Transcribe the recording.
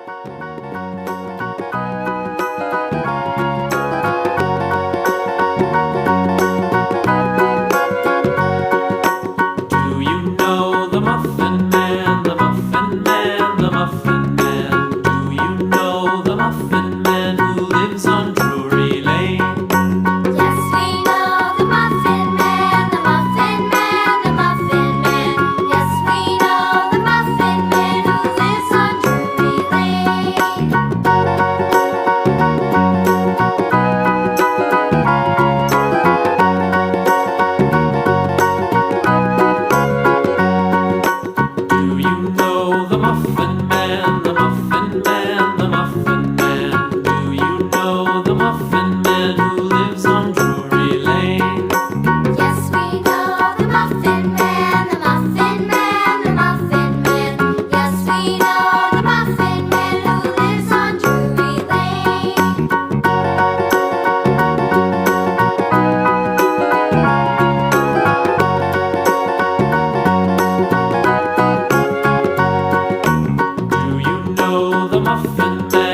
Do you know the Muffin Man, the Muffin Man, the Muffin Man? Do you know the Muffin Man who lives on Drury Lane? Yes, we know the Muffin Man, the Muffin Man, the Muffin Man. Yes, we know the Muffin Man who lives on Drury Lane. Do you know the Muffin Man, the Muffin Man, the Muffin Man? Do you know the Muffin Man who lives on Drury Lane? Yes, we know the Muffin Man, the Muffin Man, the Muffin Man. Yes, we know the Muffin Man who lives on Drury Lane. Do you know the Muffin Man?